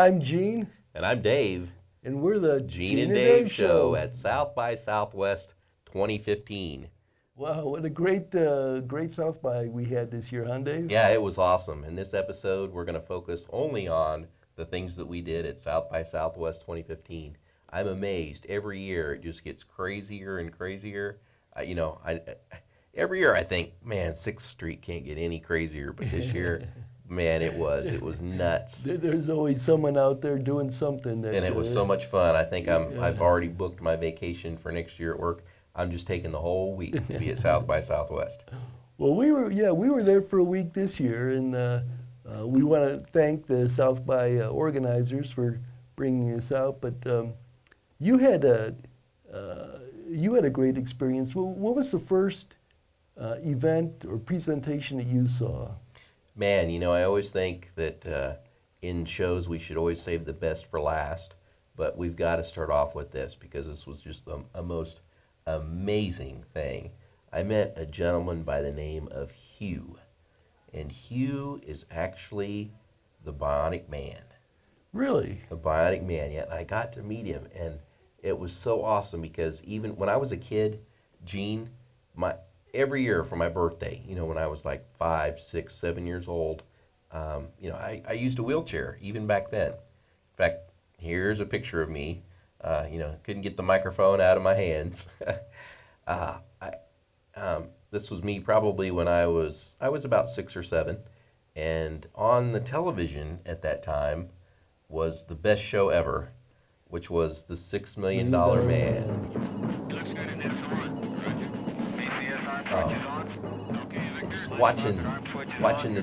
I'm Gene, And I'm Dave. and we're the Gene and Dave Show at South by Southwest 2015. Wow, what a great South by we had this year, huh, Dave? Yeah, it was awesome. In this episode, we're going to focus only on the things that we did at South by Southwest 2015. I'm amazed. Every year, it just gets crazier and crazier. Every year I think, man, 6th Street can't get any crazier. But this year, man, it was nuts. There's always someone out there doing something. And it was so much fun. I think I've already booked my vacation for next year at work. I'm just taking the whole week to be at South by Southwest. Well, we were there for a week this year, and we want to thank the South by organizers for bringing us out. But you had a great experience. What was the first event or presentation that you saw? Man, I always think that in shows we should always save the best for last, but we've got to start off with this because this was just a most amazing thing. I met a gentleman by the name of Hugh, and Hugh is actually the Bionic Man. Really? The Bionic Man, yeah. And I got to meet him, and it was so awesome because even when I was a kid, Gene, every year for my birthday, when I was like 5, 6, 7 years old, I used a wheelchair even back then. In fact, here's a picture of me. Couldn't get the microphone out of my hands. This was me probably when I was about 6 or 7, and on the television at that time was the best show ever, which was the $6 Million Man. Just watching the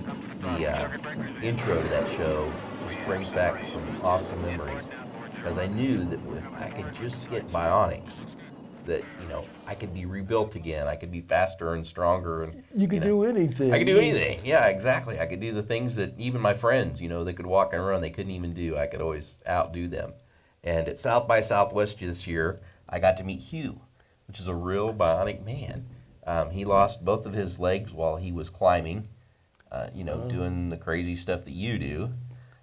intro to that show just brings back some awesome memories. Because I knew that if I could just get bionics, that I could be rebuilt again. I could be faster and stronger, and you could do anything. I could do anything. Yeah, exactly. I could do the things that even my friends, they could walk and run, they couldn't even do. I could always outdo them. And at South by Southwest this year, I got to meet Hugh, which is a real bionic man. He lost both of his legs while he was climbing, doing the crazy stuff that you do.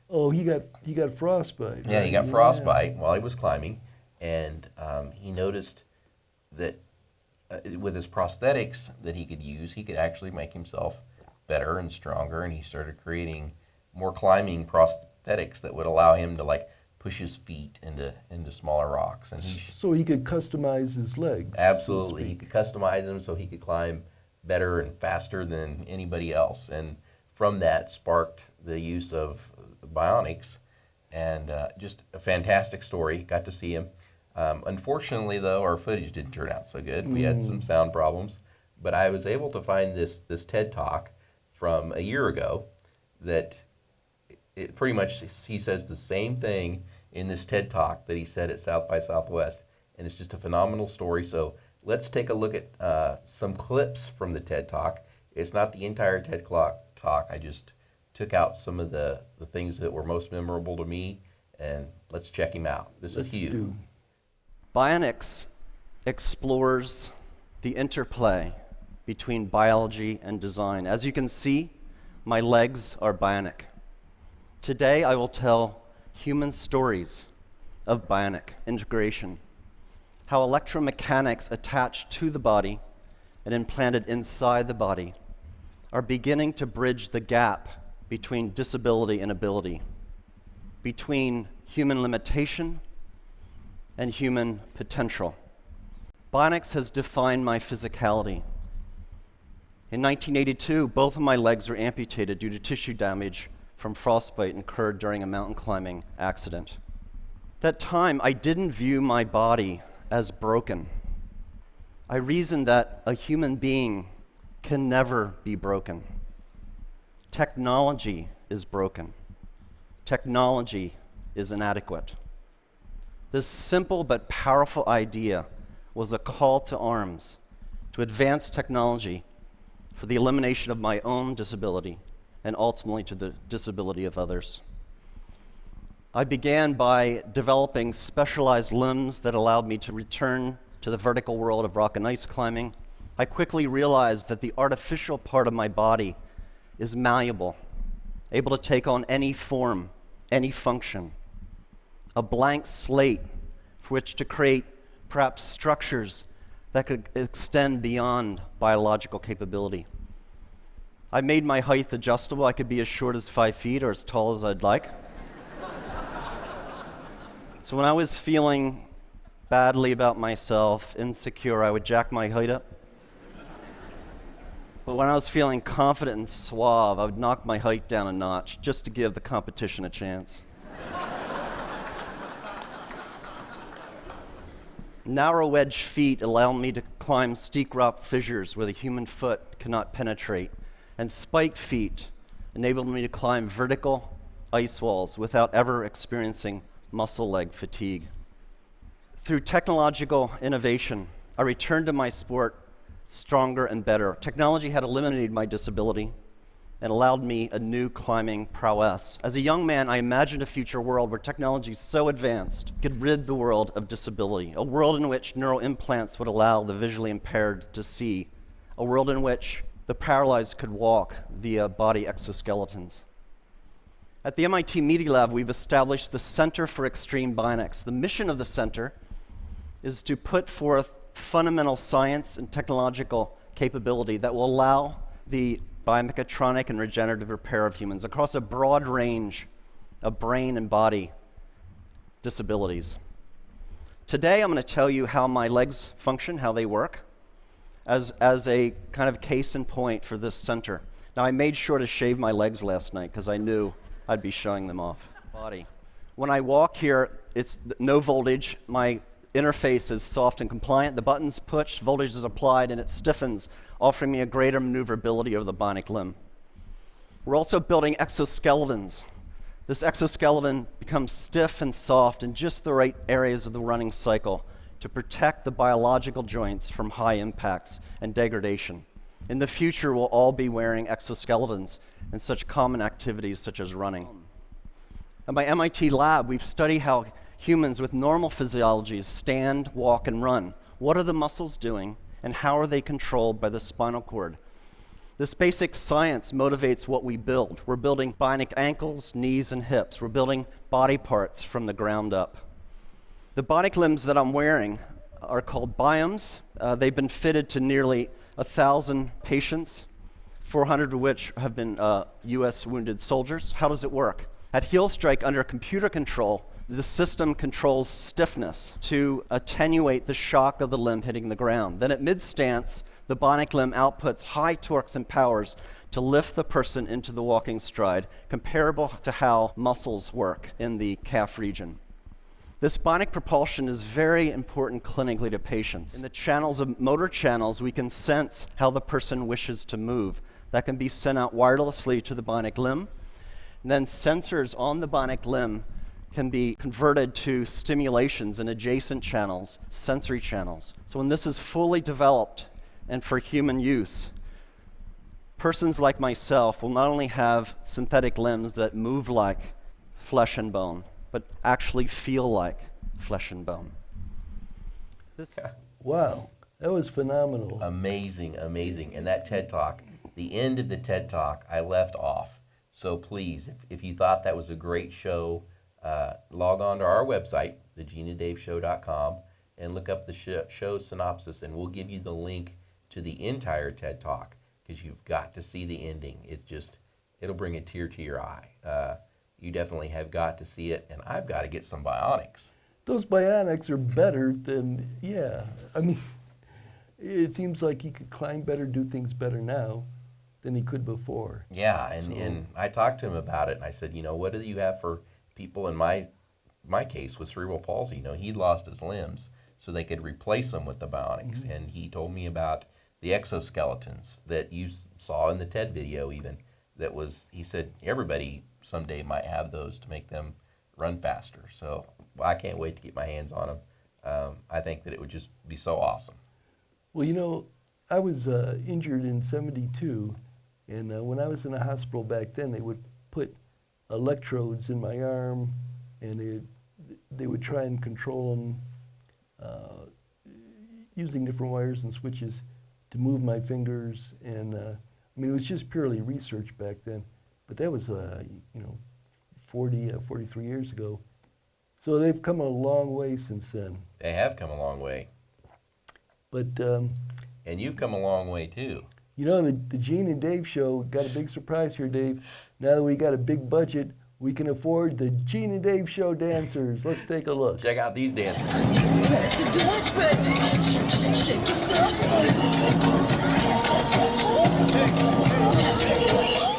Oh, he got frostbite. Yeah, he got frostbite while he was climbing, and he noticed that with his prosthetics that he could use, he could actually make himself better and stronger, and he started creating more climbing prosthetics that would allow him to push his feet into smaller rocks. And so he could customize his legs. Absolutely, he could customize them so he could climb better and faster than anybody else, and from that sparked the use of bionics, and just a fantastic story. Got to see him. Unfortunately, though, our footage didn't turn out so good. We had some sound problems, but I was able to find this TED Talk from a year ago that it pretty much, he says the same thing in this TED Talk that he said at South by Southwest, and it's just a phenomenal story. So let's take a look at some clips from the TED Talk. It's not the entire TED Talk. I just took out some of the things that were most memorable to me, and let's check him out. This is Hugh. Bionics explores the interplay between biology and design. As you can see, my legs are bionic. Today, I will tell human stories of bionic integration, how electromechanics attached to the body and implanted inside the body are beginning to bridge the gap between disability and ability, between human limitation and human potential. Bionics has defined my physicality. In 1982, both of my legs were amputated due to tissue damage from frostbite incurred during a mountain climbing accident. At that time, I didn't view my body as broken. I reasoned that a human being can never be broken. Technology is broken. Technology is inadequate. This simple but powerful idea was a call to arms to advance technology for the elimination of my own disability and ultimately to the disability of others. I began by developing specialized limbs that allowed me to return to the vertical world of rock and ice climbing. I quickly realized that the artificial part of my body is malleable, able to take on any form, any function, a blank slate for which to create perhaps structures that could extend beyond biological capability. I made my height adjustable. I could be as short as 5 feet or as tall as I'd like. So when I was feeling badly about myself, insecure, I would jack my height up. But when I was feeling confident and suave, I would knock my height down a notch just to give the competition a chance. Narrow wedge feet allow me to climb steep rock fissures where the human foot cannot penetrate, and spiked feet enable me to climb vertical ice walls without ever experiencing muscle leg fatigue. Through technological innovation, I returned to my sport stronger and better. Technology had eliminated my disability and allowed me a new climbing prowess. As a young man, I imagined a future world where technology so advanced could rid the world of disability, a world in which neural implants would allow the visually impaired to see, a world in which the paralyzed could walk via body exoskeletons. At the MIT Media Lab, we've established the Center for Extreme Bionics. The mission of the center is to put forth fundamental science and technological capability that will allow the biomechatronic and regenerative repair of humans across a broad range of brain and body disabilities. Today, I'm going to tell you how my legs function, how they work, as a kind of case in point for this center. Now, I made sure to shave my legs last night because I knew I'd be showing them off. Body. When I walk here, it's no voltage. My interface is soft and compliant. The button's pushed, voltage is applied, and it stiffens, offering me a greater maneuverability of the bionic limb. We're also building exoskeletons. This exoskeleton becomes stiff and soft in just the right areas of the running cycle to protect the biological joints from high impacts and degradation. In the future, we'll all be wearing exoskeletons in such common activities such as running. At my MIT lab, we've studied how humans with normal physiologies stand, walk, and run. What are the muscles doing, and how are they controlled by the spinal cord? This basic science motivates what we build. We're building bionic ankles, knees, and hips. We're building body parts from the ground up. The bionic limbs that I'm wearing are called biomes. They've been fitted to nearly 1,000 patients, 400 of which have been US wounded soldiers. How does it work? At heel strike, under computer control, the system controls stiffness to attenuate the shock of the limb hitting the ground. Then at mid-stance, the bionic limb outputs high torques and powers to lift the person into the walking stride, comparable to how muscles work in the calf region. This bionic propulsion is very important clinically to patients. In the channels of motor channels, we can sense how the person wishes to move. That can be sent out wirelessly to the bionic limb. And then sensors on the bionic limb can be converted to stimulations in adjacent channels, sensory channels. So when this is fully developed and for human use, persons like myself will not only have synthetic limbs that move like flesh and bone, but actually feel like flesh and bone. Wow, that was phenomenal. Amazing, amazing. And that TED Talk, the end of the TED Talk, I left off. So please, if you thought that was a great show, log on to our website, thegenadaveshow.com, and look up the show synopsis, and we'll give you the link to the entire TED Talk, because you've got to see the ending. It'll bring a tear to your eye. You definitely have got to see it, and I've got to get some bionics. Those bionics are better than, yeah. I mean, it seems like he could climb better, do things better now than he could before. Yeah, and I talked to him about it, and I said, what do you have for people in my case with cerebral palsy? He'd lost his limbs, so they could replace them with the bionics. Mm-hmm. And he told me about the exoskeletons that you saw in the TED video even. He said, everybody someday might have those to make them run faster. So I can't wait to get my hands on them. I think that it would just be so awesome. Well, I was injured in '72, and when I was in the hospital back then, they would put electrodes in my arm, and they would try and control them using different wires and switches to move my fingers. And it was just purely research back then. But that was, 43 years ago. So they've come a long way since then. They have come a long way. But, And you've come a long way, too. you know, the Gene and Dave show got a big surprise here, Dave. Now that we got a big budget, we can afford the Gene and Dave show dancers. Let's take a look. Check out these dancers. That's the dance, baby. Shake the stuff.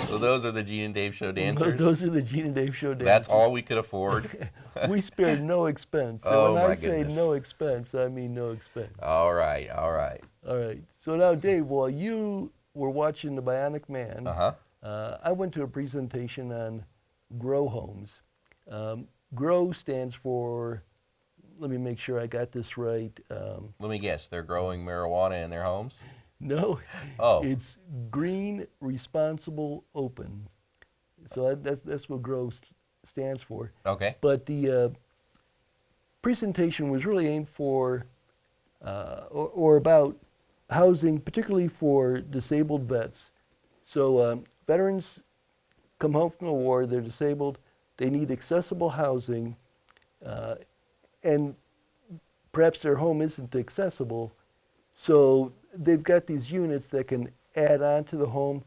So those are the Gene and Dave show dancers. Those are the Gene and Dave show dancers. That's all we could afford. We spared no expense. So Oh, when my I say goodness. no expense, I mean no expense. All right, all right. All right. So now, Dave, while you were watching The Bionic Man, I went to a presentation on grow homes. Grow stands for, let me make sure I got this right. Let me guess, they're growing marijuana in their homes? No, Oh. it's green, responsible, open. So that's what grow stands for. Okay. But the presentation was really aimed for, or about housing, particularly for disabled vets. So veterans come home from the war, they're disabled, they need accessible housing, and perhaps their home isn't accessible, so they've got these units that can add on to the home,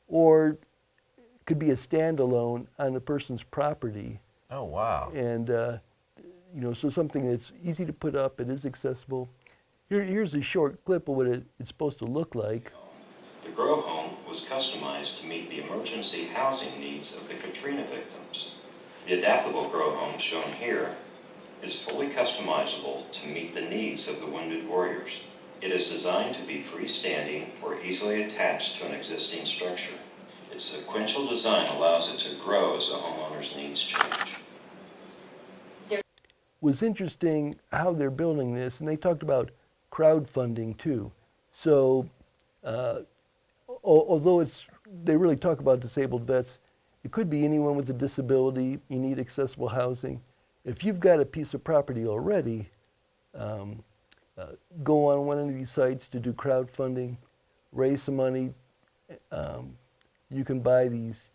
or could be a standalone on the person's property. Oh, wow. And, you know, so something that's easy to put up, it is accessible. Here's a short clip of what it's supposed to look like. The Grow Home was customized to meet the emergency housing needs of the Katrina victims. The adaptable Grow Home shown here is fully customizable to meet the needs of the wounded warriors. It is designed to be freestanding or easily attached to an existing structure. Its sequential design allows it to grow as the homeowner's needs change. Was interesting how they're building this, and they talked about crowdfunding too. So, although they really talk about disabled vets, it could be anyone with a disability. You need accessible housing. If you've got a piece of property already, go on one of these sites to do crowdfunding, raise some money. You can buy these,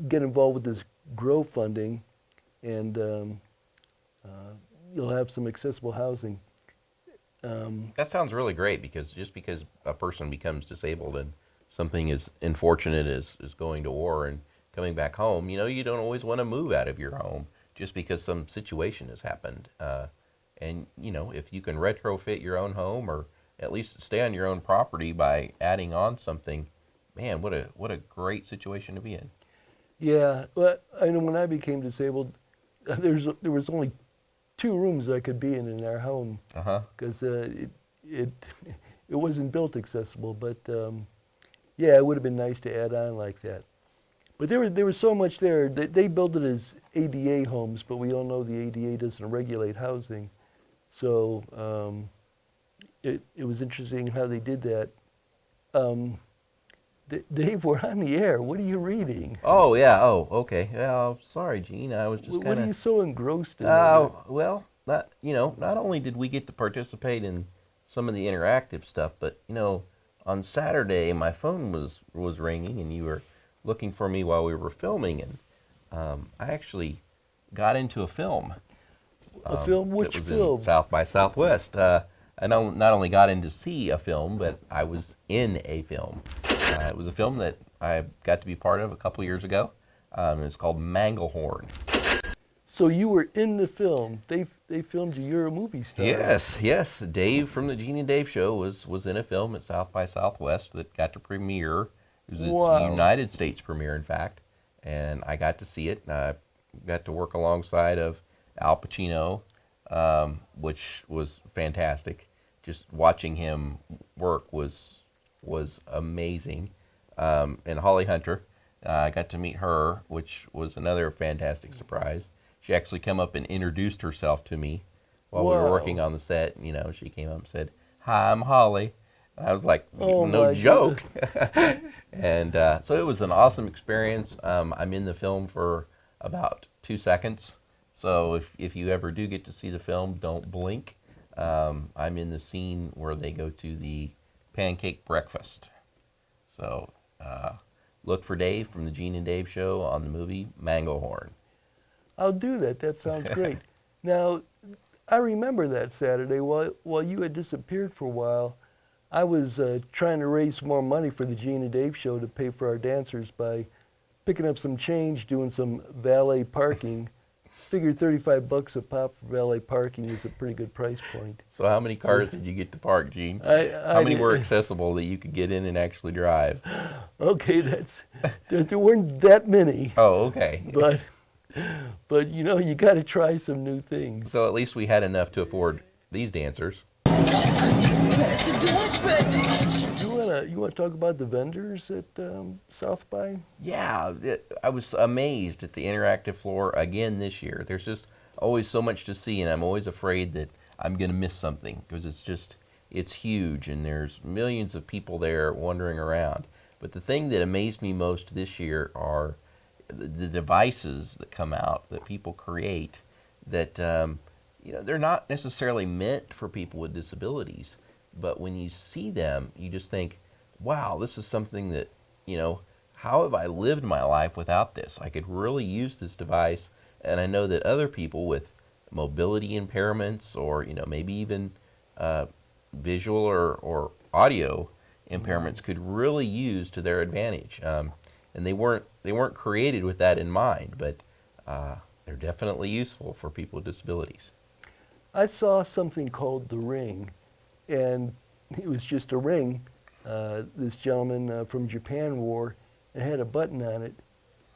get involved with this grow funding, and you'll have some accessible housing. That sounds really great, because just because a person becomes disabled and something as unfortunate as going to war and coming back home, you know, you don't always want to move out of your home just because some situation has happened. And, you know, if you can retrofit your own home, or at least stay on your own property by adding on something, man, what a great situation to be in. Yeah, but I know when I became disabled, there was only 2 rooms I could be in our home, because it wasn't built accessible. But yeah, it would have been nice to add on like that. But there was so much there. They built it as ADA homes, but we all know the ADA doesn't regulate housing. So it was interesting how they did that. Dave, we're on the air. What are you reading? Oh, yeah. Oh, okay. Well, sorry, Gene. I was just kind of... What are you so engrossed in? Well, not only did we get to participate in some of the interactive stuff, but, you know, on Saturday, my phone was ringing, and you were looking for me while we were filming, and I actually got into a film. A film? Which it was film? In South by Southwest. I not only got in to see a film, but I was in a film. It was a film that I got to be part of a couple years ago. It's called Manglehorn. So you were in the film. They filmed you. You're a movie star. Yes. Dave from the Gene and Dave show was in a film at South by Southwest that got to premiere. It was its United States premiere, in fact. And I got to see it. And I got to work alongside of Al Pacino, which was fantastic. Just watching him work was amazing. And Holly Hunter, I got to meet her, which was another fantastic surprise. She actually came up and introduced herself to me while we were working on the set. You know, she came up and said, "Hi, I'm Holly." And I was like, no joke. And so it was an awesome experience. I'm in the film for about 2 seconds. So if you ever do get to see the film, don't blink. I'm in the scene where they go to the pancake breakfast. So look for Dave from the Gene and Dave show on the movie Manglehorn. I'll do that. That sounds great. Now, I remember that Saturday while you had disappeared for a while. I was trying to raise more money for the Gene and Dave show to pay for our dancers by picking up some change, doing some valet parking. Figured $35 a pop for valet parking is a pretty good price point. So how many cars did you get to park, Gene? How many were accessible that you could get in and actually drive? Okay, there weren't that many. Oh, okay. But you know, you got to try some new things. So at least we had enough to afford these dancers. Press the Dutch button. You wanna talk about the vendors at South by? Yeah, I was amazed at the interactive floor again this year. There's just always so much to see, and I'm always afraid that I'm going to miss something because it's huge, and there's millions of people there wandering around. But the thing that amazed me most this year are the devices that come out that people create that, they're not necessarily meant for people with disabilities. But when you see them, you just think, wow, this is something that, how have I lived my life without this? I could really use this device. And I know that other people with mobility impairments or, maybe even visual or audio impairments could really use to their advantage. And they weren't created with that in mind, but they're definitely useful for people with disabilities. I saw something called the Ring, and it was just a ring this gentleman from Japan wore. It had a button on it,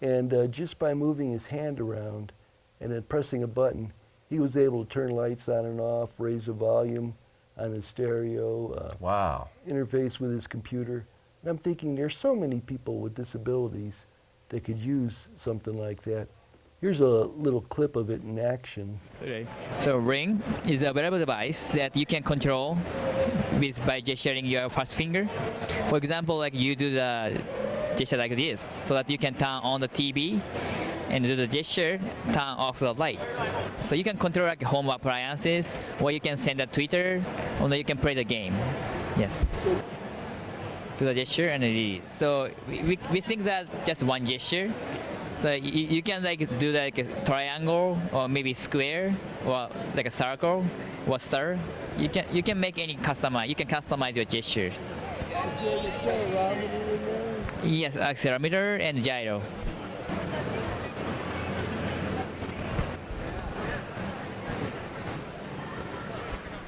and just by moving his hand around and then pressing a button, he was able to turn lights on and off, raise the volume on his stereo, Wow. interface with his computer. And I'm thinking there's so many people with disabilities that could use something like that. Here's a little clip of it in action. So Ring is a wearable device that you can control by gesturing your first finger. For example, like you do the gesture like this, so that you can turn on the TV and do the gesture, turn off the light. So you can control like home appliances, or you can send a Twitter, or you can play the game. Yes. Do the gesture and release. So we think that just one gesture. So you can like do like a triangle or maybe square or like a circle or star. You can make any customize. You can customize your gestures. Is there an accelerometer in there? Yes, accelerometer and gyro.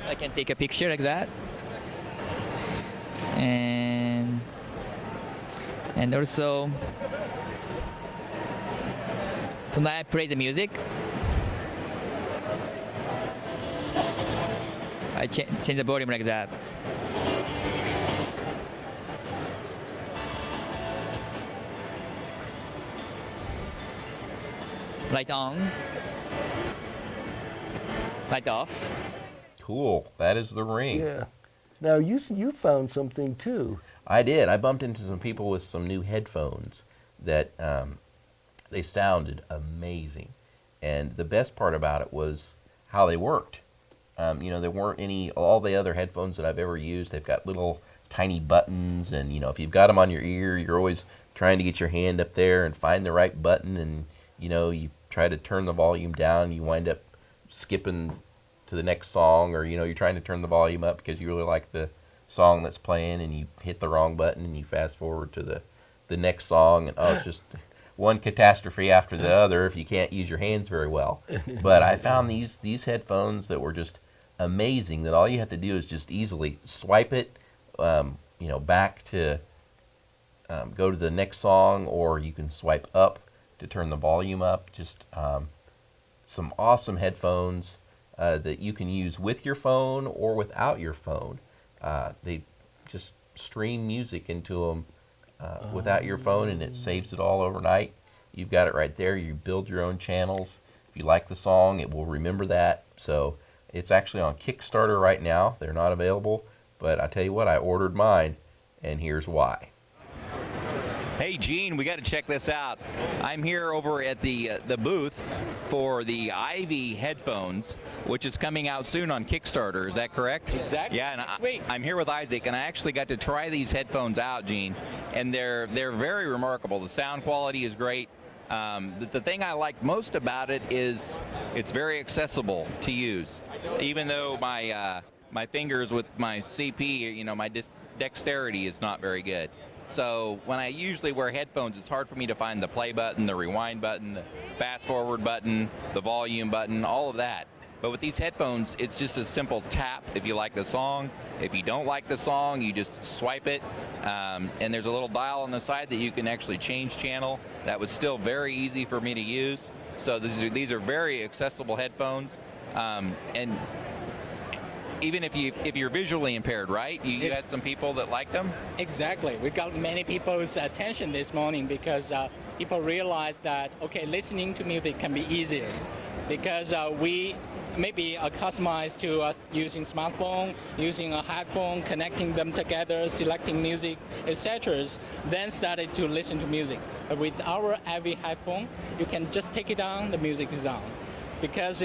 I can take a picture like that, and also. So now I play the music. I change the volume like that. Light on. Light off. Cool. That is the Ring. Yeah. Now you found something too. I did. I bumped into some people with some new headphones that they sounded amazing. And the best part about it was how they worked. There weren't all the other headphones that I've ever used. They've got little tiny buttons, and if you've got them on your ear, you're always trying to get your hand up there and find the right button, and you try to turn the volume down, you wind up skipping to the next song, or you're trying to turn the volume up because you really like the song that's playing, and you hit the wrong button and you fast forward to the next song, and it's just one catastrophe after the other if you can't use your hands very well. But I found these headphones that were just amazing, that all you have to do is just easily swipe it back to go to the next song, or you can swipe up to turn the volume up. Just some awesome headphones that you can use with your phone or without your phone. They just stream music into them without your phone, and it saves it all overnight. You've got it right there. You build your own channels. If you like the song, it will remember that. So it's actually on Kickstarter right now. They're not available, but I tell you what, I ordered mine, and here's why. Hey Gene, we got to check this out. I'm here over at the booth for the Ivy headphones, which is coming out soon on Kickstarter. Is that correct? Exactly. Yeah, and I'm here with Isaac, and I actually got to try these headphones out, Gene, and they're very remarkable. The sound quality is great. The thing I like most about it is it's very accessible to use. Even though my fingers with my CP, you know, my dexterity is not very good. So when I usually wear headphones, it's hard for me to find the play button, the rewind button, the fast forward button, the volume button, all of that. But with these headphones, it's just a simple tap if you like the song. If you don't like the song, you just swipe it. And there's a little dial on the side that you can actually change channel. That was still very easy for me to use. So these are very accessible headphones. And even if you're visually impaired, right? You had some people that liked them? Exactly. We got many people's attention this morning because people realized that, okay, listening to music can be easier because we maybe customized to us using smartphone, using a headphone, connecting them together, selecting music, etc. Then started to listen to music. But with our AV headphone, you can just take it on, the music is on. Because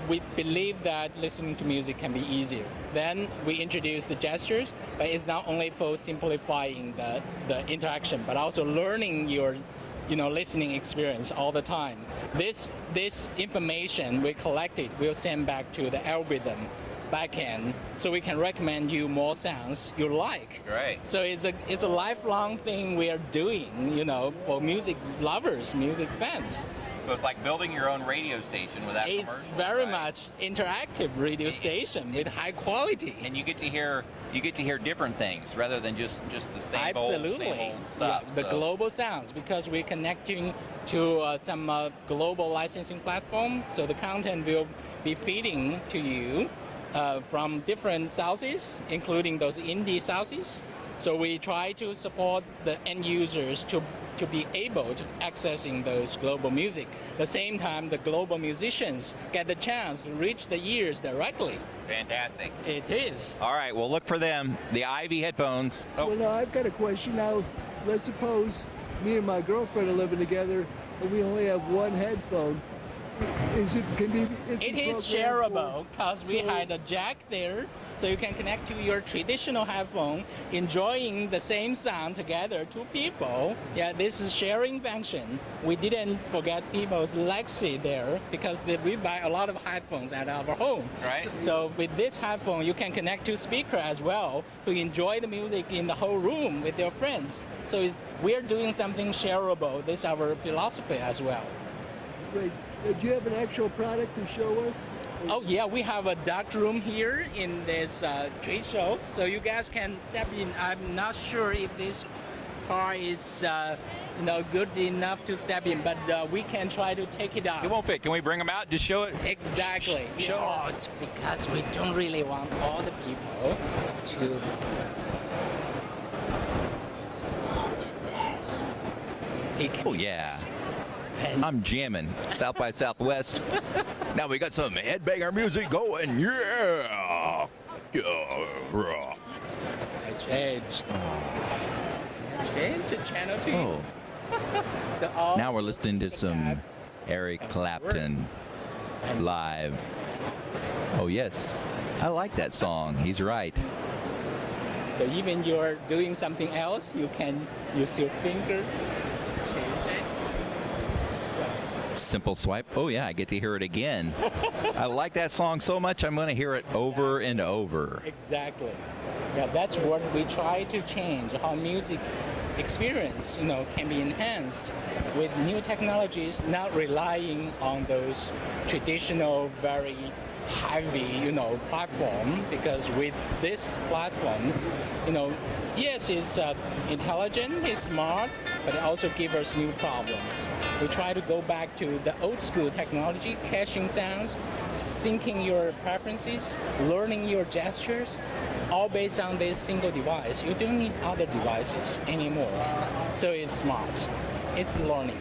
we believe that listening to music can be easier. Then we introduce the gestures, but it's not only for simplifying the interaction, but also learning your listening experience all the time. This information we collected will send back to the algorithm backend, so we can recommend you more sounds you like. Right. So it's a lifelong thing we are doing, for music lovers, music fans. So it's like building your own radio station without commercials. It's very right? much interactive radio station with high quality. And you get to hear different things rather than just the same Absolutely. old stuff. Yeah, the global sounds, because we're connecting to some global licensing platform, so the content will be feeding to you from different sources, including those indie sources. So we try to support the end users to be able to accessing those global music. At the same time, the global musicians get the chance to reach the ears directly. Fantastic. It is. All right, well, look for them, the Ivy headphones. Oh, Well, now I've got a question. Now, let's suppose me and my girlfriend are living together, and we only have one headphone. It is shareable because we had a jack there, so you can connect to your traditional headphone, enjoying the same sound together, two people. Yeah, this is sharing function. We didn't forget people's Lexi there because we buy a lot of headphones at our home. Right. So with this headphone, you can connect to speaker as well to enjoy the music in the whole room with your friends. So we're doing something shareable. This is our philosophy as well. Great. Do you have an actual product to show us? Oh yeah, we have a dark room here in this trade show, so you guys can step in. I'm not sure if this car is good enough to step in, but we can try to take it out. it won't fit. Can we bring them out? Just show it. Exactly. Show It's because we don't really want all the people to listen to this. Oh, yeah. I'm jamming South by Southwest. Now we got some headbanger music going. Yeah. I changed. Change to channel 2. Oh, So all now we're listening to some Eric Clapton live. Oh, yes. I like that song. He's right. So even you're doing something else, you can use your finger. Change it. Simple swipe. Oh, yeah, I get to hear it again. I like that song so much, I'm going to hear it over and over. Exactly. Yeah, that's what we try to change, how music experience, can be enhanced with new technologies, not relying on those traditional, very heavy, platform, because with these platforms, yes, it's intelligent, it's smart, but it also gives us new problems. We try to go back to the old school technology, caching sounds, syncing your preferences, learning your gestures, all based on this single device. You don't need other devices anymore. So it's smart. It's learning.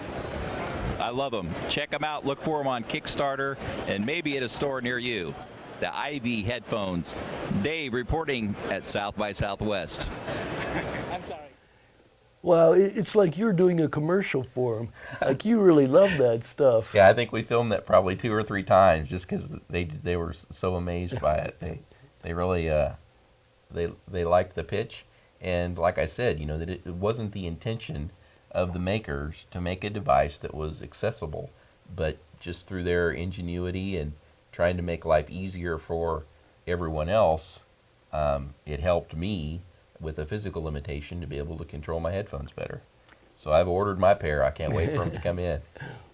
I love them. Check them out. Look for them on Kickstarter and maybe at a store near you. The Ivy headphones. Dave reporting at South by Southwest. I'm sorry. Wow, it's like you're doing a commercial for them. Like you really love that stuff. Yeah, I think we filmed that probably 2 or 3 times just because they were so amazed by it. They really they liked the pitch, and like I said, that it wasn't the intention of the makers to make a device that was accessible, but just through their ingenuity and trying to make life easier for everyone else, it helped me with a physical limitation to be able to control my headphones better. So I've ordered my pair. I can't wait for them to come in.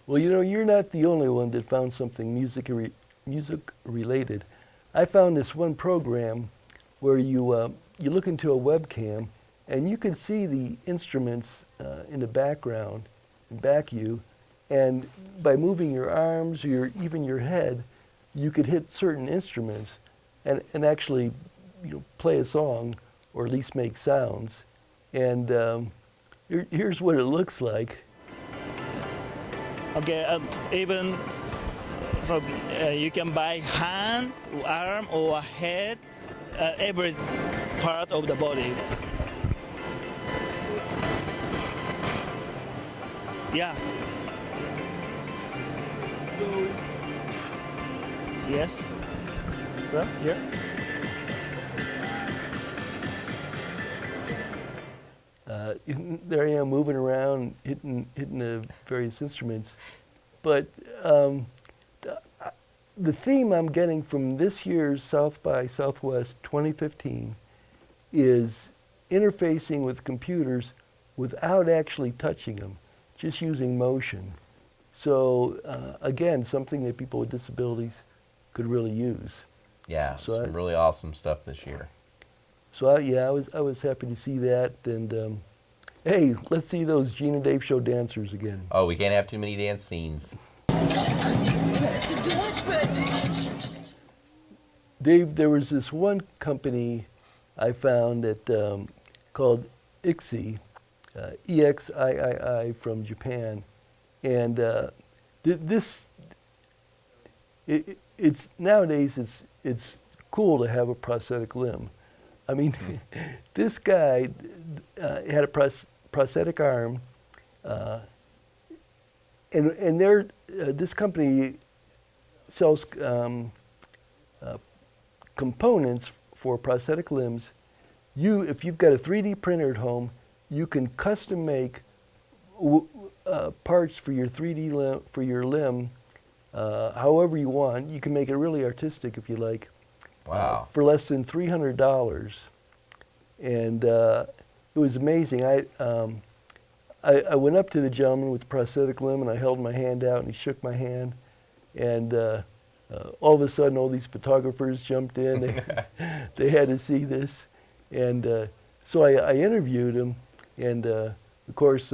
Well, you know, you're not the only one that found something music related. I found this one program where you look into a webcam and you can see the instruments in the background, and back you, and by moving your arms or even your head, you could hit certain instruments and actually, you know, play a song or at least make sounds. And here's what it looks like. Okay, even so, you can buy hand, arm, or head, every part of the body. Yeah. So, Yes. So here. there I am moving around, hitting the various instruments. But the theme I'm getting from this year's South by Southwest 2015 is interfacing with computers without actually touching them, just using motion. So again, something that people with disabilities could really use. Yeah, So some really awesome stuff this year. So I was happy to see that. And hey, let's see those Gene and Dave Show dancers again. Oh, we can't have too many dance scenes. Press the dance button. Dave, there was this one company I found that called Sxsw, Exii from Japan, and it's nowadays it's cool to have a prosthetic limb. I mean, this guy had a prosthetic arm, and this company sells components for prosthetic limbs. If you've got a 3D printer at home, you can custom make parts for your 3D for your limb, however you want. You can make it really artistic if you like. Wow. For less than $300, and it was amazing. I went up to the gentleman with the prosthetic limb and I held my hand out and he shook my hand, and all of a sudden all these photographers jumped in. They had to see this, and so I interviewed him, and of course,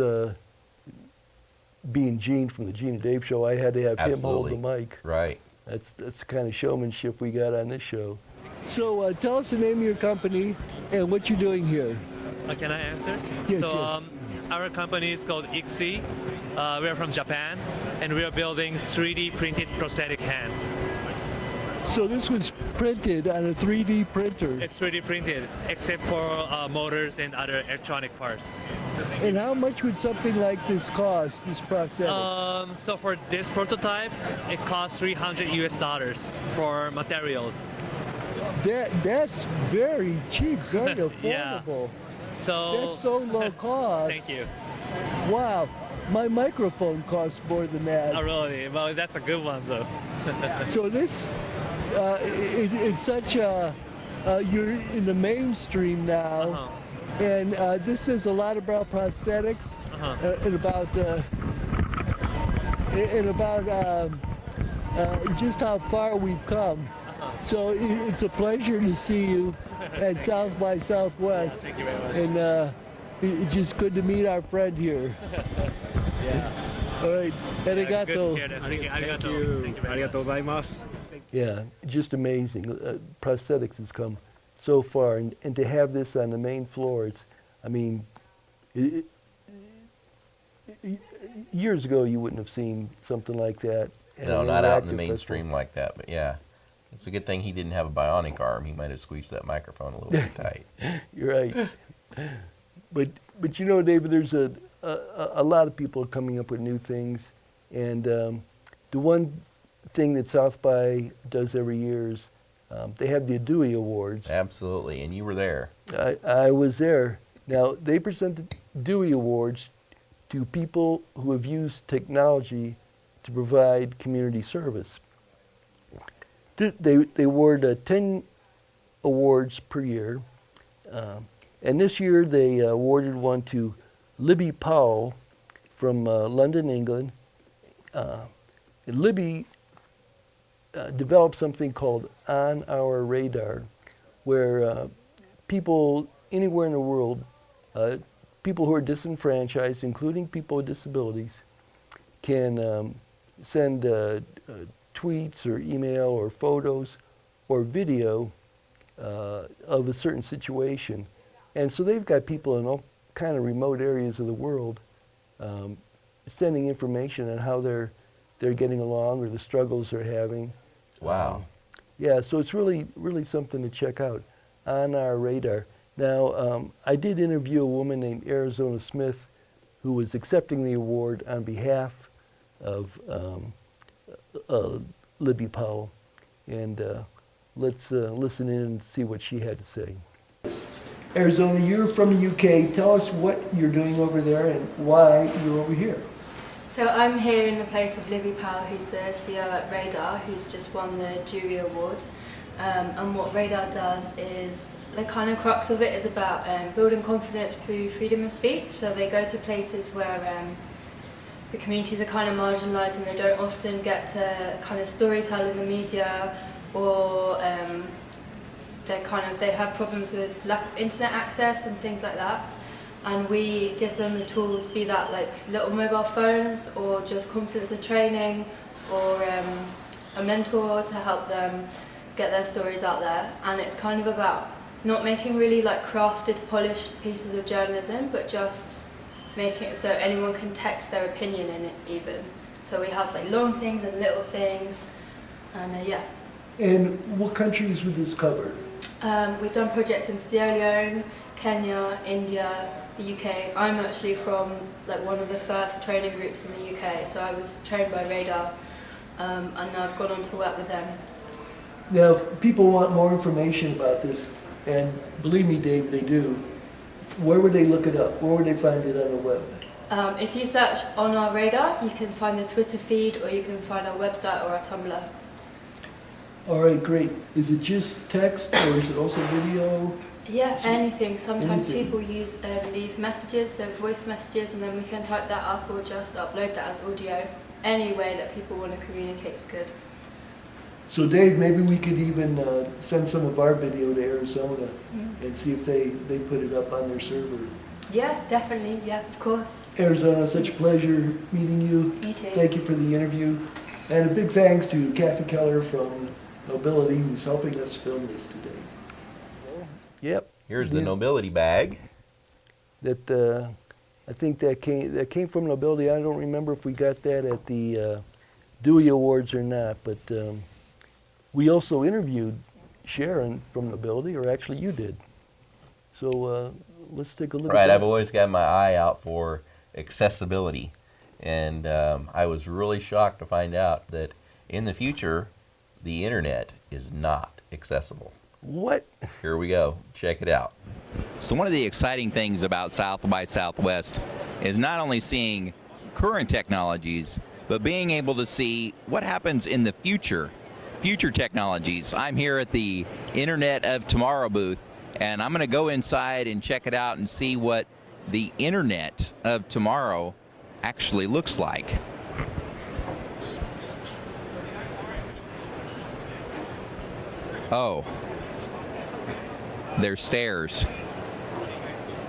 being Gene from the Gene and Dave Show, I had to have him hold the Absolutely. mic. Right. That's the kind of showmanship we got on this show. So tell us the name of your company and what you're doing here. Can I answer? Yes, so, yes. Our company is called Sxsw. We are from Japan, and we are building 3D printed prosthetic hand. So this was printed on a 3D printer. It's 3D printed, except for motors and other electronic parts. And how much would something like this cost, this prosthetic? So for this prototype, it costs $300 for materials. That's very cheap, very Yeah. affordable. So That's so low cost. Thank you. Wow, my microphone costs more than that. Oh, really? Well, that's a good one, though. So this, it's such a, you're in the mainstream now, and this says a lot about prosthetics and about just how far we've come. So it's a pleasure to see you at South by Southwest. Thank you very much. And it's just good to meet our friend here. Yeah. All right, arigato. Good to hear that. Thank you. Arigato. Thank you very much. Yeah, just amazing. Prosthetics has come so far, and to have this on the main floor, I mean, years ago you wouldn't have seen something like that. at No, an not out in the interactive mainstream festival. like that, but yeah. It's a good thing he didn't have a bionic arm. He might have squeezed that microphone a little bit tight. You're right. But you know, David, there's a lot of people coming up with new things, and the one thing that South by does every year is they have the Dewey Awards. Absolutely, and you were there. I was there. Now, they present the Dewey Awards to people who have used technology to provide community service. They award 10 awards per year, and this year they awarded one to Libby Powell from London, England. Libby developed something called On Our Radar, where people anywhere in the world, people who are disenfranchised, including people with disabilities, can send tweets or email or photos or video of a certain situation. And so they've got people in all kind of remote areas of the world sending information on how they're getting along or the struggles they're having. Wow. Yeah, so it's really something to check out. On Our Radar. Now, I did interview a woman named Arizona Smith who was accepting the award on behalf of Libby Powell. And let's listen in and see what she had to say. Arizona, you're from the UK. Tell us what you're doing over there and why you're over here. So I'm here in the place of Libby Powell, who's the CEO at Radar, who's just won the jury award. And what Radar does is, the kind of crux of it is about building confidence through freedom of speech. So they go to places where the communities are kind of marginalised and they don't often get to kind of storytell in the media, or they have problems with lack of internet access and things like that. And we give them the tools, be that like little mobile phones or just confidence and training, or a mentor to help them get their stories out there. And it's kind of about not making really like crafted, polished pieces of journalism, but just making it so anyone can text their opinion in it even. So we have like long things and little things, and yeah. And what countries would this cover? We've done projects in Sierra Leone, Kenya, India, the UK. I'm actually from like one of the first training groups in the UK, so I was trained by Radar, and now I've gone on to work with them. Now, if people want more information about this, and believe me, Dave, they do, where would they look it up? Where would they find it on the web? If you search On Our Radar, you can find the Twitter feed, or you can find our website or our Tumblr. All right, great. Is it just text, or is it also video? Yeah, anything. Sometimes Anything. people leave messages, so voice messages, and then we can type that up or just upload that as audio. Any way that people want to communicate is good. So Dave, maybe we could even send some of our video to Arizona and see if they put it up on their server. Yeah, definitely. Yeah, of course. Arizona, such a pleasure meeting you. You too. Thank you for the interview. And a big thanks to Kathy Keller from Nobility, who's helping us film this today. Yep. Here's the Nobility bag. That I think that came from Nobility. I don't remember if we got that at the Dewey Awards or not, but we also interviewed Sharon from Nobility, or actually you did. So let's take a look at Right, that. I've always got my eye out for accessibility. And I was really shocked to find out that in the future, the internet is not accessible. What? Here we go. Check it out. So one of the exciting things about South by Southwest is not only seeing current technologies, but being able to see what happens in the future technologies. I'm here at the Internet of Tomorrow booth, and I'm going to go inside and check it out and see what the Internet of Tomorrow actually looks like. Oh, there's stairs.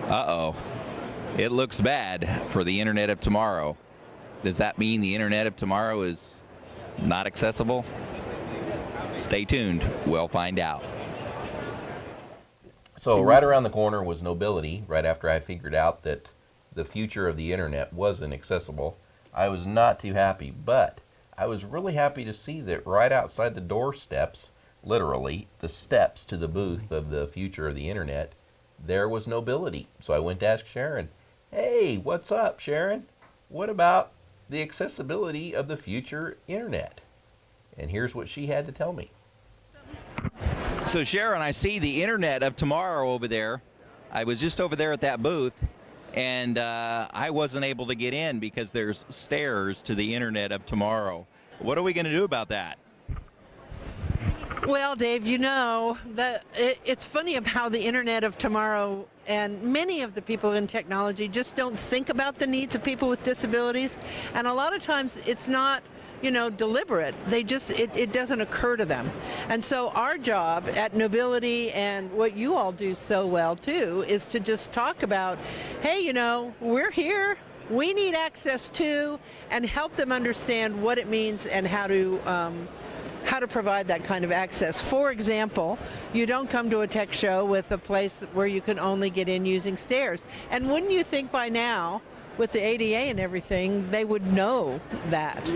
Uh-oh. It looks bad for the Internet of Tomorrow. Does that mean the Internet of Tomorrow is not accessible? Stay tuned. We'll find out. So right around the corner was Nobility, right after I figured out that the future of the internet wasn't accessible. I was not too happy, but I was really happy to see that right outside the doorsteps, literally the steps to the booth of the future of the internet, there was Nobility. So I went to ask Sharon, hey, what's up, Sharon? What about the accessibility of the future internet? And here's what she had to tell me. So Sharon, I see the Internet of Tomorrow over there. I was just over there at that booth, and I wasn't able to get in because there's stairs to the Internet of Tomorrow. What are we going to do about that? Well, Dave, you know that it's funny about how the Internet of Tomorrow and many of the people in technology just don't think about the needs of people with disabilities, and a lot of times it's not, you know, deliberate. They just, it doesn't occur to them. And so our job at Nobility, and what you all do so well too, is to just talk about, hey, you know, we're here, we need access to, and help them understand what it means and how to provide that kind of access. For example, you don't come to a tech show with a place where you can only get in using stairs. And wouldn't you think by now, with the ADA and everything, they would know that.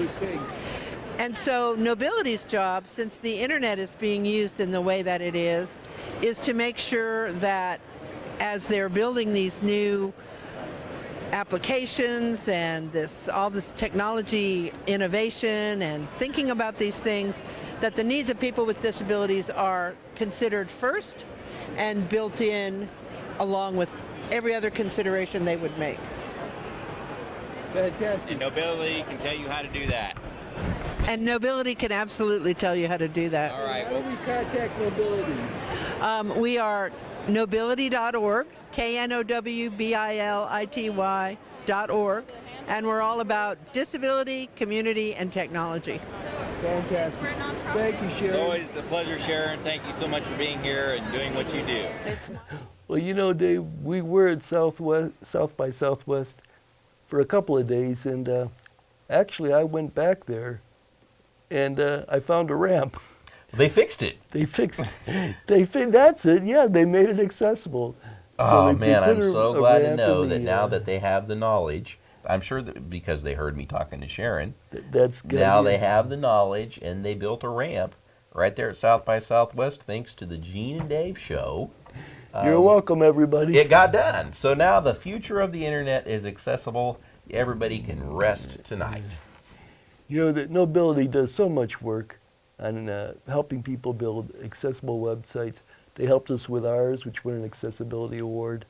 And so Nobility's job, since the Internet is being used in the way that it is to make sure that as they're building these new applications and all this technology innovation and thinking about these things, that the needs of people with disabilities are considered first and built in along with every other consideration they would make. Fantastic. And Nobility can tell you how to do that. And Nobility can absolutely tell you how to do that. All right. How do we contact Nobility? We are nobility.org, KNOWBILITY.org, and we're all about disability, community, and technology. Fantastic. Thank you, Sharon. It's always a pleasure, Sharon. Thank you so much for being here and doing what you do. Well, you know, Dave, we were at South by Southwest for a couple of days, and actually I went back there and I found a ramp. They fixed it. They fixed it. That's it. Yeah, they made it accessible. Oh, they man, I'm put so a glad to ramp know in that the, now that they have the knowledge, I'm sure that because they heard me talking to Sharon, that's good. now they have the knowledge, and they built a ramp right there at South by Southwest thanks to the Gene and Dave show. You're welcome, everybody. It got done. So now the future of the Internet is accessible. Everybody can rest tonight. You know, that Nobility does so much work on helping people build accessible websites. They helped us with ours, which won an accessibility award.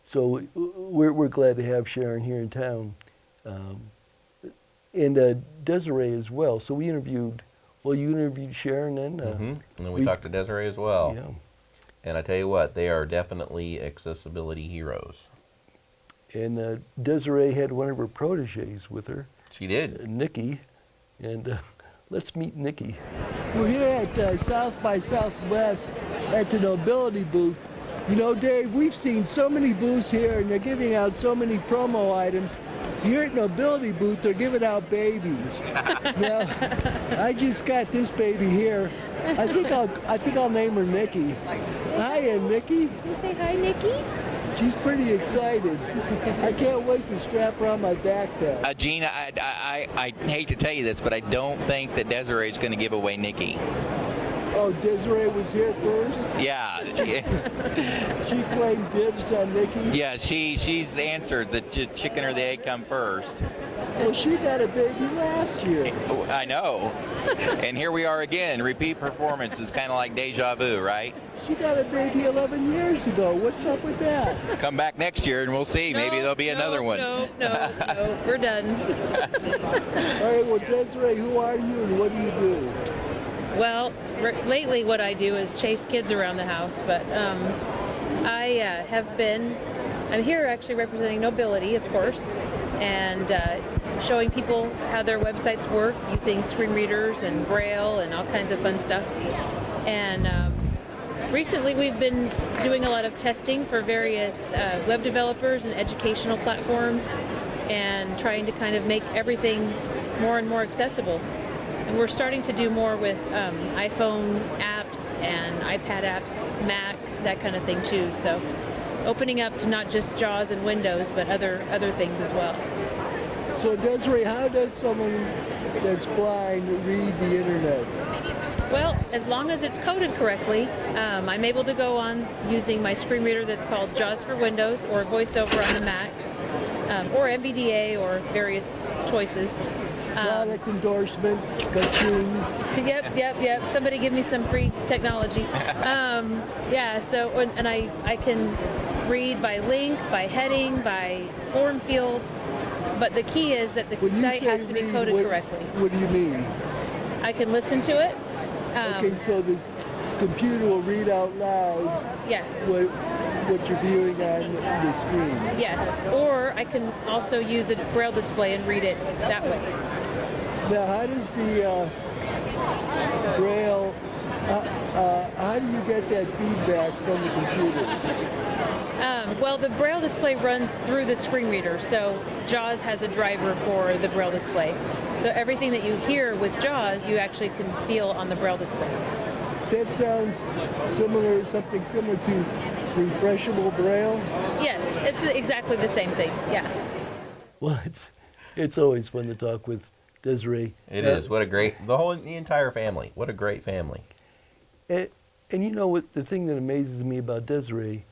So we're glad to have Sharon here in town. And Desiree as well. So we interviewed, you interviewed Sharon then? And then we talked to Desiree as well. Yeah. And I tell you what, they are definitely accessibility heroes. And Desiree had one of her proteges with her. She did. Nikki. And let's meet Nikki. We're here at South by Southwest at the Nobility booth. You know, Dave, we've seen so many booths here, and they're giving out so many promo items. Here at Nobility booth, they're giving out babies. Now, I just got this baby here. I think I'll name her Nikki. Hi, Nikki. You say hi, Nikki? She's pretty excited. I can't wait to strap her on my backpack. Gene, I hate to tell you this, but I don't think that Desiree is going to give away Nikki. Oh, Desiree was here first? Yeah. She claimed dibs on Nikki? Yeah, she's answered the chicken or the egg come first. Well, she got a baby last year. I know. And here we are again. Repeat performance is kind of like deja vu, right? She got a baby 11 years ago. What's up with that? Come back next year and we'll see. Maybe there'll be another one. No, we're done. All right, well, Desiree, who are you and what do you do? Well, lately what I do is chase kids around the house, but I'm here actually representing Nobility, of course, and showing people how their websites work using screen readers and Braille and all kinds of fun stuff. And recently we've been doing a lot of testing for various web developers and educational platforms and trying to kind of make everything more and more accessible. And we're starting to do more with iPhone apps and iPad apps, Mac, that kind of thing too. So opening up to not just JAWS and Windows, but other things as well. So Desiree, how does someone that's blind read the internet? Well, as long as it's coded correctly, I'm able to go on using my screen reader that's called JAWS for Windows or VoiceOver on the Mac, or NVDA or various choices. Product endorsement, ka-ching. Yep. Somebody give me some free technology. Yeah, so, and I can read by link, by heading, by form field, but the key is that the When you site say has to be read, coded what- correctly. What do you mean? I can listen to it. Okay, so this computer will read out loud Yes. what you're viewing on the screen. Yes, or I can also use a braille display and read it that way. Now, how does the Braille, how do you get that feedback from the computer? Well, the braille display runs through the screen reader, so JAWS has a driver for the braille display. So everything that you hear with JAWS, you actually can feel on the braille display. That sounds similar, something similar to refreshable Braille? Yes, it's exactly the same thing, yeah. Well, it's always fun to talk with Desiree. It is. What a great, the entire family. What a great family. And you know what, the thing that amazes me about Desiree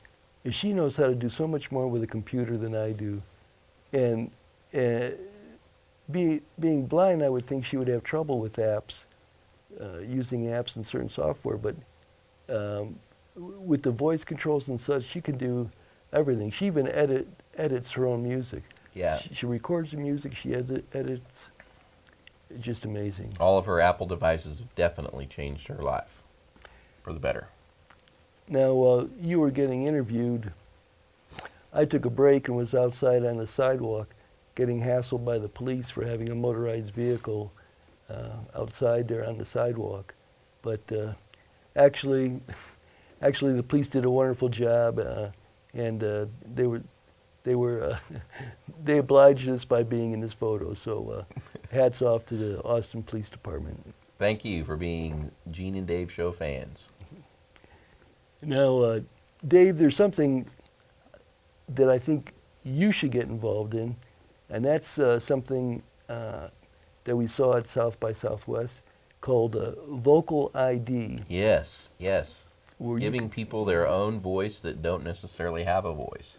is she knows how to do so much more with a computer than I do. And being blind, I would think she would have trouble with apps, using apps and certain software, but with the voice controls and such, she can do everything. She even edits her own music. Yeah. She records the music, she edits. It's just amazing. All of her Apple devices have definitely changed her life for the better. Now, while you were getting interviewed, I took a break and was outside on the sidewalk getting hassled by the police for having a motorized vehicle outside there on the sidewalk. But actually, the police did a wonderful job, and they obliged us by being in this photo. So hats off to the Austin Police Department. Thank you for being Gene and Dave Show fans. Now, Dave, there's something that I think you should get involved in, and that's something that we saw at South by Southwest called Vocal ID. Yes. Where Giving people their own voice that don't necessarily have a voice.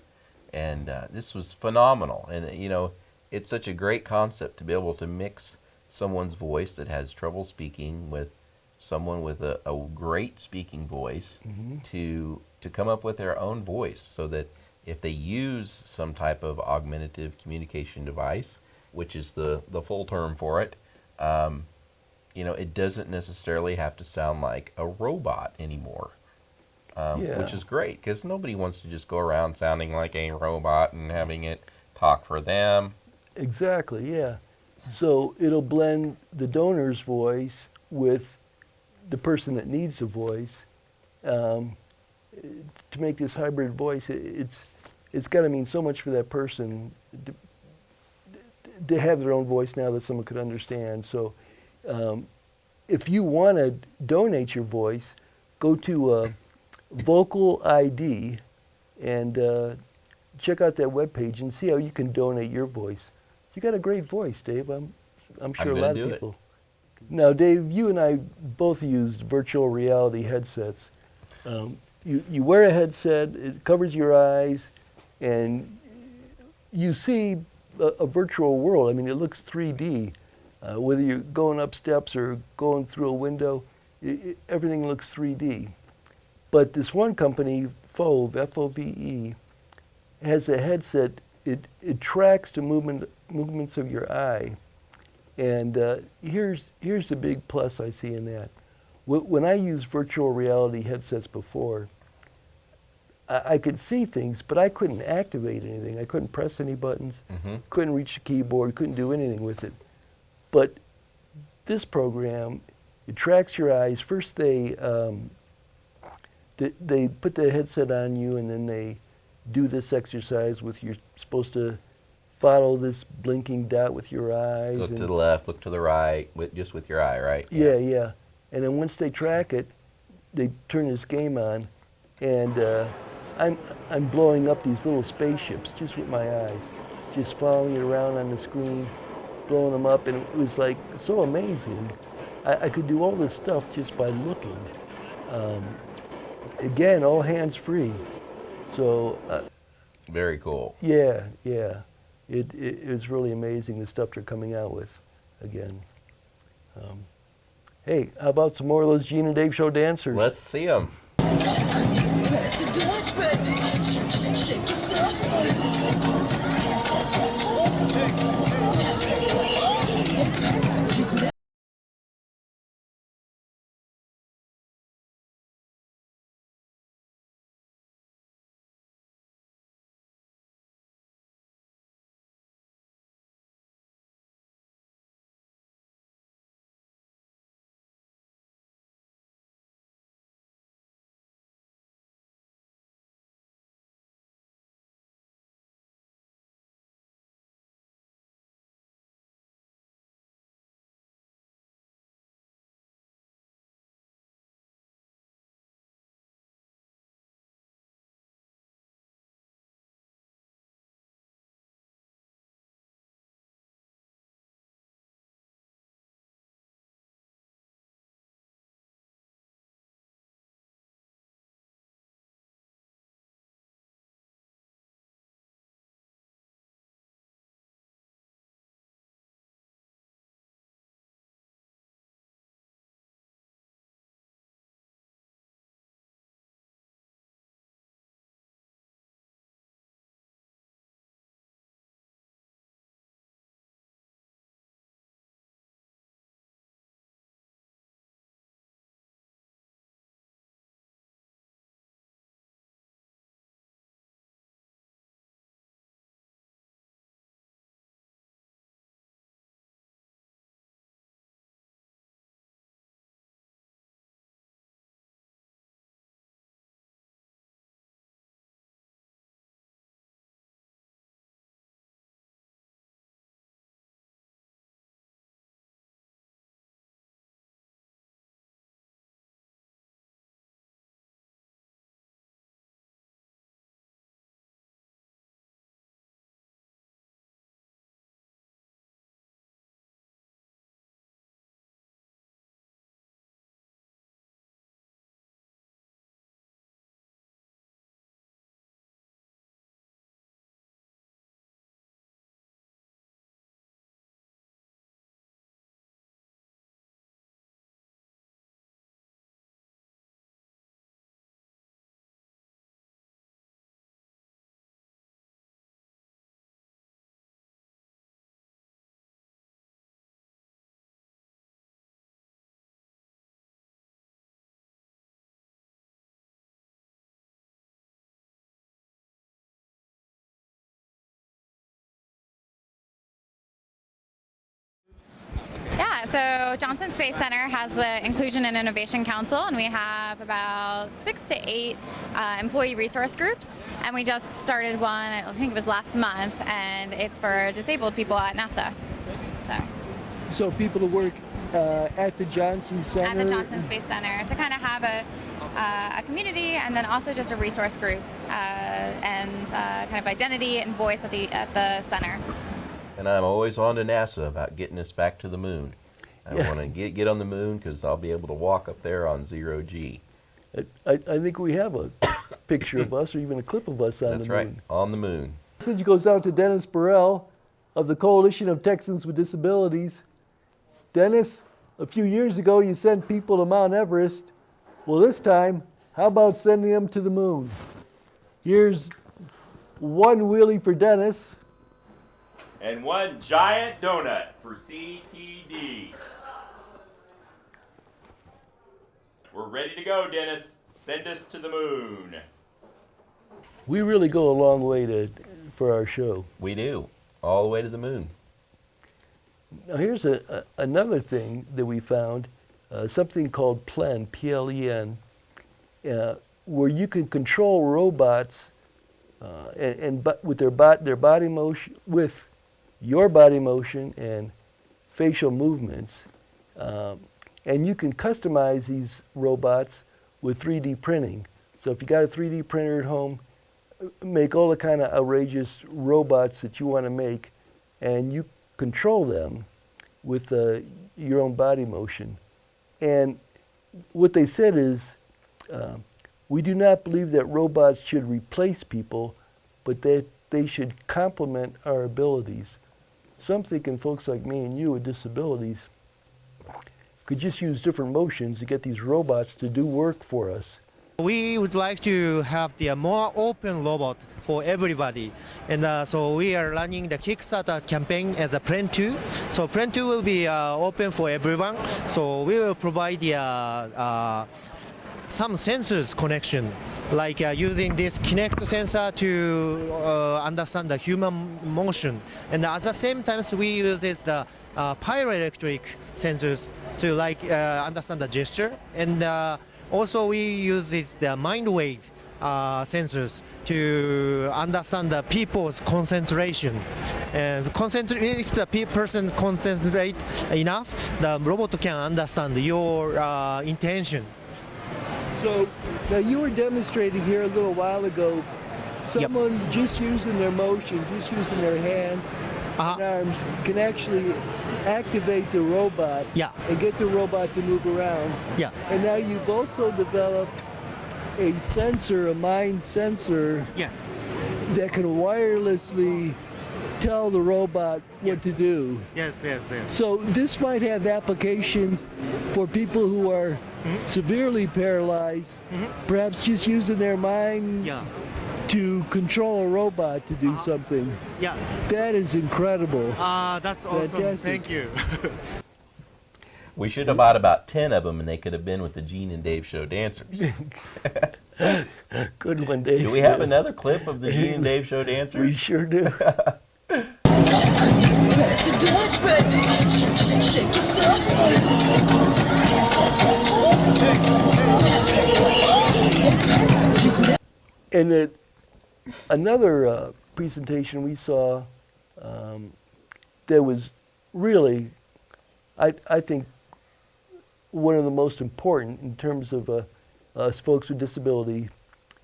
And this was phenomenal. And, you know, it's such a great concept to be able to mix someone's voice that has trouble speaking with someone with a great speaking voice to come up with their own voice, so that if they use some type of augmentative communication device, which is the full term for it, you know, it doesn't necessarily have to sound like a robot anymore, which is great, because nobody wants to just go around sounding like a robot and having it talk for them. Exactly, yeah. So it'll blend the donor's voice with the person that needs the voice. To make this hybrid voice, it's got to mean so much for that person to have their own voice now that someone could understand. So if you want to donate your voice, go to Vocal ID and check out that webpage and see how you can donate your voice. You got a great voice, Dave. I'm sure a lot of people. Now, Dave, you and I both used virtual reality headsets. You wear a headset, it covers your eyes, and you see a virtual world. I mean, it looks 3D. Whether you're going up steps or going through a window, everything looks 3D. But this one company, Fove, F-O-V-E, has a headset. It tracks the movements of your eye. And here's the big plus I see in that. When I used virtual reality headsets before, I could see things, but I couldn't activate anything. I couldn't press any buttons, couldn't reach the keyboard, couldn't do anything with it. But this program, it tracks your eyes. First they put the headset on you, and then they do this exercise with you're supposed to follow this blinking dot with your eyes. Look to the left, look to the right, just with your eye, right? Yeah. And then once they track it, they turn this game on, and I'm blowing up these little spaceships just with my eyes, just following it around on the screen, blowing them up, and it was like so amazing. I could do all this stuff just by looking. Again, all hands-free. So. Very cool. Yeah. It was really amazing the stuff they're coming out with. again. Hey, how about some more of those Gene and Dave Show dancers? Let's see them. Press the dance button. Shake the stuff. Yeah, so Johnson Space Center has the Inclusion and Innovation Council, and we have about 6 to 8 employee resource groups. And we just started one, I think it was last month, and it's for disabled people at NASA. So people to work at the Johnson Center? At the Johnson Space Center to kind of have a community, and then also just a resource group and kind of identity and voice at the center. And I'm always on to NASA about getting us back to the moon. I want to get on the moon because I'll be able to walk up there on 0G. I think we have a picture of us, or even a clip of us on the moon. That's right, on the moon. This message goes out to Dennis Burrell of the Coalition of Texans with Disabilities. Dennis, a few years ago you sent people to Mount Everest. Well, this time, how about sending them to the moon? Here's one wheelie for Dennis. And one giant donut for CTD. We're ready to go, Dennis. Send us to the moon. We really go a long way for our show. We do, all the way to the moon. Now here's another thing that we found, something called PLEN, P-L-E-N, where you can control robots with their body motion, with your body motion and facial movements, and you can customize these robots with 3D printing. So if you got a 3D printer at home, make all the kind of outrageous robots that you want to make, and you control them with your own body motion. And what they said is, we do not believe that robots should replace people, but that they should complement our abilities. So I'm thinking folks like me and you with disabilities could just use different motions to get these robots to do work for us. We would like to have the more open robot for everybody, and so we are running the Kickstarter campaign as a Plan 2. So Plan 2 will be open for everyone. So we will provide the some sensors connection, like using this Kinect sensor to understand the human motion, and at the same time we use the pyroelectric sensors to understand the gesture, and also we use the mind wave sensors to understand the people's concentration. And if the person concentrate enough, the robot can understand your intention. So now you were demonstrating here a little while ago someone just using their motion, just using their hands and arms can actually activate the robot and get the robot to move around. And now you've also developed a sensor, a mind sensor that can wirelessly tell the robot what to do. Yes. So this might have applications for people who are severely paralyzed, perhaps just using their mind to control a robot to do something. That is incredible. That's awesome. Fantastic. Thank you. We should have bought about 10 of them, and they could have been with the Gene and Dave Show dancers. Good one, Dave. Do we have another clip of the Gene and Dave Show dancers? We sure do. Press the dance button. Shake your stuff. And another presentation we saw that was really, I think, one of the most important in terms of us folks with disability.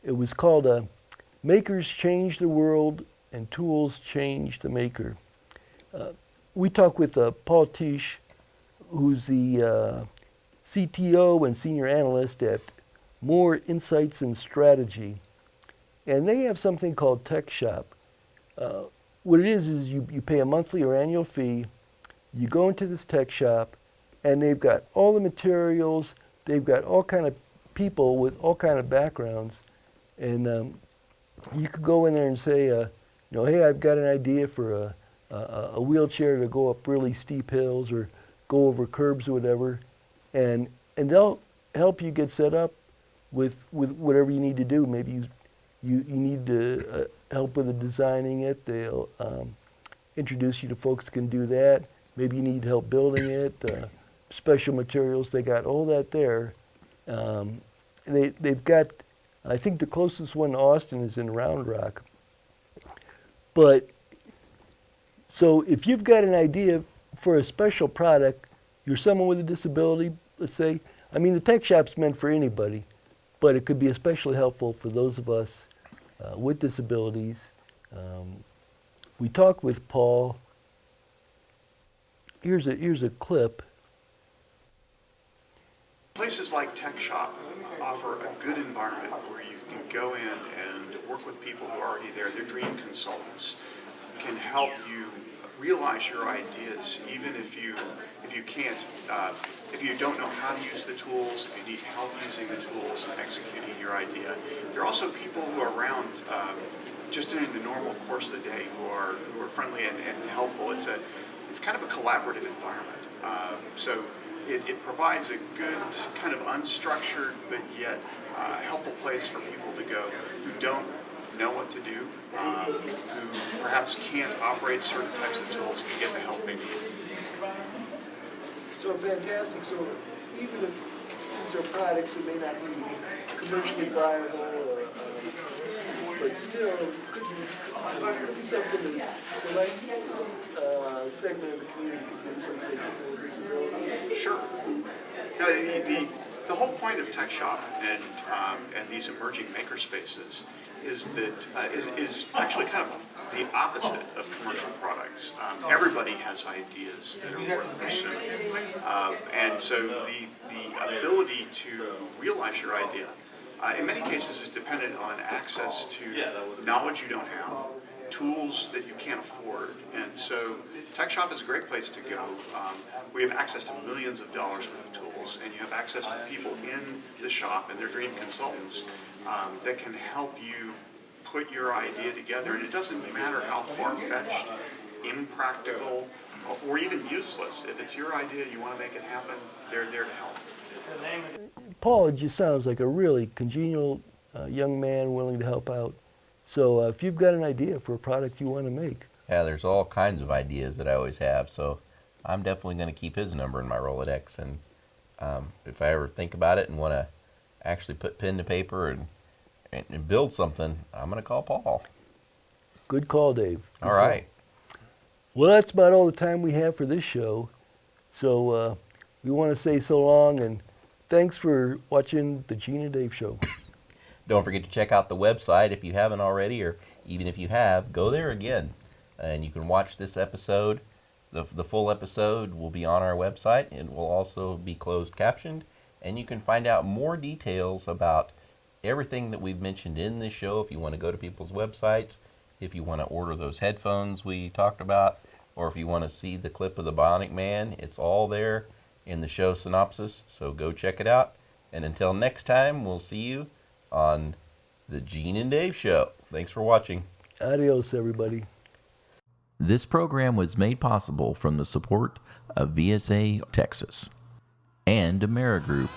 It was called Makers Change the World and Tools Change the Maker. We talked with Paul Tisch, who's the CTO and senior analyst at More Insights and Strategy. And they have something called Tech Shop. What it is you pay a monthly or annual fee, you go into this tech shop, and they've got all the materials, they've got all kind of people with all kind of backgrounds, and you could go in there and say, hey, I've got an idea for a wheelchair to go up really steep hills or go over curbs or whatever, and they'll help you get set up with whatever you need to do. Maybe you need to help with the designing it. They'll introduce you to folks who can do that. Maybe you need help building it. Special materials, they got all that there. They've got, I think the closest one to Austin is in Round Rock. But, so if you've got an idea for a special product, you're someone with a disability, let's say, I mean the tech shop's meant for anybody, but it could be especially helpful for those of us with disabilities. We talked with Paul. Here's a clip. Places like Tech Shop offer a good environment where you can go in and work with people who are already there. They're dream consultants, can help you realize your ideas, even if you can't, if you don't know how to use the tools, if you need help using the tools and executing your idea. There are also people who are around just doing the normal course of the day who are friendly and helpful. It's kind of a collaborative environment. So it provides a good kind of unstructured but yet helpful place for people to go who don't know what to do, who perhaps can't operate certain types of tools to get the help they need. So fantastic. So even if these are products that may not be commercially viable, but still could be something that select segment of the community could do something with disabilities. Sure. Now, the whole point of Tech Shop and these emerging maker spaces is that is actually kind of the opposite of commercial products. Everybody has ideas that are worth pursuing, and so the ability to realize your idea, in many cases, is dependent on access to knowledge you don't have tools that you can't afford. And so Tech Shop is a great place to go. We have access to millions of dollars worth of tools, and you have access to people in the shop and their dream consultants that can help you put your idea together. And it doesn't matter how far-fetched, impractical, or even useless. If it's your idea, you want to make it happen, they're there to help. Paul just sounds like a really congenial young man willing to help out. So if you've got an idea for a product you want to make. Yeah, there's all kinds of ideas that I always have, so I'm definitely going to keep his number in my Rolodex. And if I ever think about it and want to actually put pen to paper and build something, I'm going to call Paul. Good call, Dave. Good all right. Call. Well, that's about all the time we have for this show. So we want to say so long, and thanks for watching the Gene and Dave Show. Don't forget to check out the website if you haven't already, or even if you have, go there again. And you can watch this episode. The full episode will be on our website. It will also be closed captioned. And you can find out more details about everything that we've mentioned in this show if you want to go to people's websites, if you want to order those headphones we talked about, or if you want to see the clip of the Bionic Man. It's all there in the show synopsis, so go check it out. And until next time, we'll see you on the Gene and Dave Show. Thanks for watching. Adios, everybody. This program was made possible from the support of VSA Texas and Amerigroup